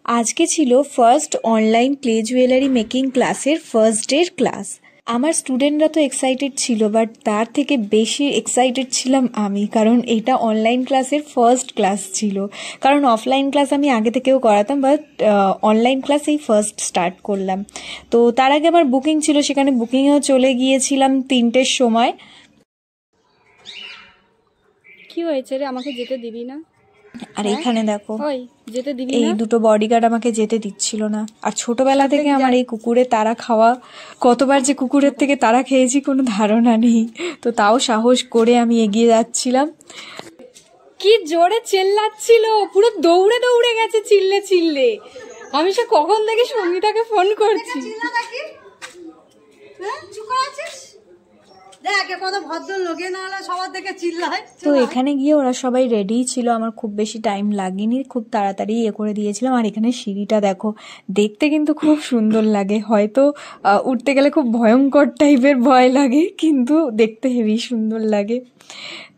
আজকে ছিল first online clay jewellery making ক্লাসের ফার্স্ট ডের ক্লাস। আমার স্টুডেন্টরা তো এক্সাইটেড ছিল, বাট তার থেকে বেশি এক্সাইটেড ছিলাম আমি, কারণ এটা অনলাইন ক্লাসের ফার্স্ট ক্লাস ছিল। কারণ অফলাইন ক্লাস আমি আগে থেকেও করাতাম, বাট অনলাইন ক্লাস এই ফার্স্ট স্টার্ট করলাম। তো তার আগে আমার বুকিং ছিল, সেখানে বুকিংয়েও চলে গিয়েছিলাম 3টের সময়। কি হয়েছে রে, আমাকে যেতে দিবি না? আর এখানে দেখো যেতে দিবি এই দুটো বডিগার্ড আমাকে যেতে দিচ্ছিল না। আর ছোটবেলা থেকে আমার এই কুকুরের তারা খাওয়া, কতবার যে কুকুরের থেকে তারা খেয়েছি কোনো ধারণা নেই। তো তাও সাহস করে আমি এগিয়ে যাচ্ছিলাম। কি জোরে চেল্লাচ্ছিল, পুরো দৌড়ে দৌড়ে গেছে চিল্লে চিল্লে। আমি সে কখন থেকে সঙ্গীতাকে ফোন করছি। তো এখানে গিয়ে ওরা সবাই রেডি ছিল, আমার খুব বেশি টাইম লাগেনি, খুব তাড়াতাড়ি করে দিয়েছিলাম। আর এখানে সিঁড়িটা দেখো, দেখতে কিন্তু খুব সুন্দর লাগে। হয়তো উঠতে গেলে খুব ভয়ঙ্কর টাইপের ভয় লাগে, কিন্তু দেখতে হেবি সুন্দর লাগে।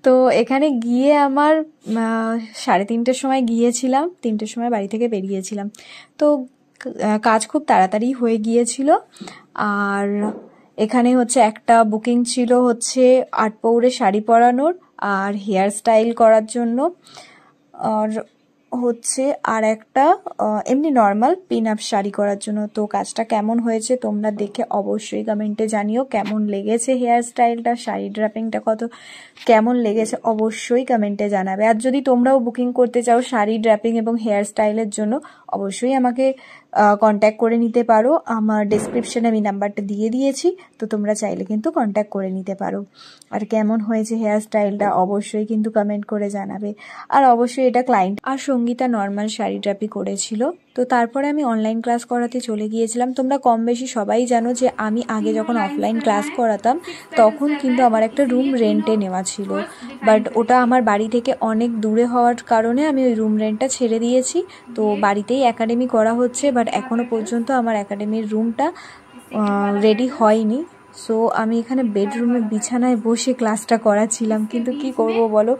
তো এখানে গিয়ে আমার 3:30-র সময় গিয়েছিলাম, 3টের সময় বাড়ি থেকে বেরিয়েছিলাম। তো কাজ খুব তাড়াতাড়ি হয়ে গিয়েছিল। আর এখানে হচ্ছে একটা বুকিং ছিল হচ্ছে 8 পৌরে শাড়ি পরানোর আর হেয়ার স্টাইল করার জন্য, আর হচ্ছে আর একটা এমনি নর্মাল পিন আপ শাড়ি করার জন্য। তো কাজটা কেমন হয়েছে তোমরা দেখে অবশ্যই কমেন্টে জানিও, কেমন লেগেছে হেয়ার স্টাইলটা, শাড়ি ড্রাপিংটা কত কেমন লেগেছে অবশ্যই কমেন্টে জানাবে। আর যদি তোমরাও বুকিং করতে চাও শাড়ি ড্রাপিং এবং হেয়ার স্টাইলের জন্য, অবশ্যই আমাকে কন্ট্যাক্ট করে নিতে পারো। আমার ডেসক্রিপশনে আমি নাম্বারটা দিয়ে দিয়েছি, তো তোমরা চাইলে কিন্তু কন্ট্যাক্ট করে নিতে পারো। আর কেমন হয়েছে হেয়ার স্টাইলটা অবশ্যই কিন্তু কমেন্ট করে জানাবে। আর অবশ্যই এটা ক্লায়েন্ট আর সঙ্গীতা নর্মাল শাড়ি ড্রাপি করেছিল। তো তারপরে আমি অনলাইন ক্লাস করাতে চলে গিয়েছিলাম। তোমরা কম বেশি সবাই জানো যে আমি আগে যখন অফলাইন ক্লাস করাতাম তখন কিন্তু আমার একটা রুম রেন্টে নেওয়া ছিল, বাট ওটা আমার বাড়ি থেকে অনেক দূরে হওয়ার কারণে আমি ওই রুম রেন্টটা ছেড়ে দিয়েছি। তো বাড়িতেই একাডেমি করা হচ্ছে, বাট এখনও পর্যন্ত আমার একাডেমির রুমটা রেডি হয়নি। সো আমি এখানে বেডরুমে বিছানায় বসে ক্লাসটা করাচ্ছিলাম, কিন্তু কি করব বলো,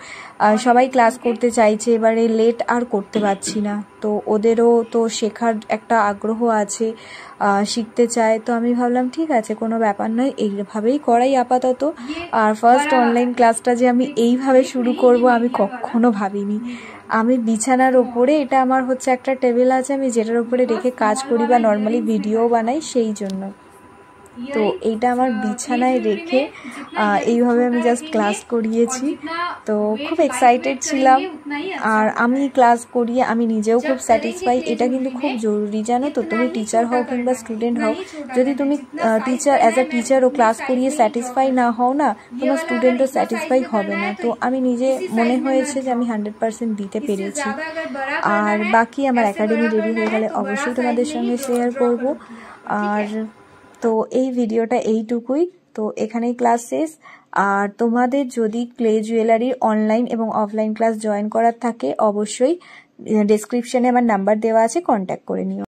সবাই ক্লাস করতে চাইছে, এবারে লেট আর করতে পারছি না। তো ওদেরও তো শেখার একটা আগ্রহ আছে, শিখতে চায়। তো আমি ভাবলাম ঠিক আছে, কোনো ব্যাপার নয়, এইভাবেই করাই আপাতত। আর ফার্স্ট অনলাইন ক্লাসটা যে আমি এইভাবে শুরু করব আমি কখনো ভাবিনি। আমি বিছানার ওপরে, এটা আমার হচ্ছে একটা টেবিল আছে, আমি যেটার উপরে রেখে কাজ করি বা নর্মালি ভিডিও বানাই, সেই জন্য। তো এইটা আমার বিছানায় রেখে এইভাবে আমি জাস্ট ক্লাস করিয়েছি। তো খুব এক্সাইটেড ছিলাম। আর আমি ক্লাস করিয়ে আমি নিজেও খুব স্যাটিসফাই। এটা কিন্তু খুব জরুরি, জানো তো, তুমি টিচার হও কিংবা স্টুডেন্ট হও, যদি তুমি অ্যাজ আ টিচারও ক্লাস করিয়ে স্যাটিসফাই না হও না, তোমার স্টুডেন্টও স্যাটিসফাই হবে না। তো আমি নিজে মনে হয়েছে যে আমি 100% দিতে পেরেছি। আর বাকি আমার একাডেমি রেডি হয়ে গেলে অবশ্যই তোমাদের সঙ্গে শেয়ার করব। আর তো এই ভিডিওটা এইটুকুই, তো এখানেই ক্লাস শেষ। আর তোমাদের যদি ক্লে জুয়েলারির অনলাইন এবং অফলাইন ক্লাস জয়েন করার থাকে, অবশ্যই ডেসক্রিপশনে আমার নাম্বার দেওয়া আছে, কন্ট্যাক্ট করে নিও।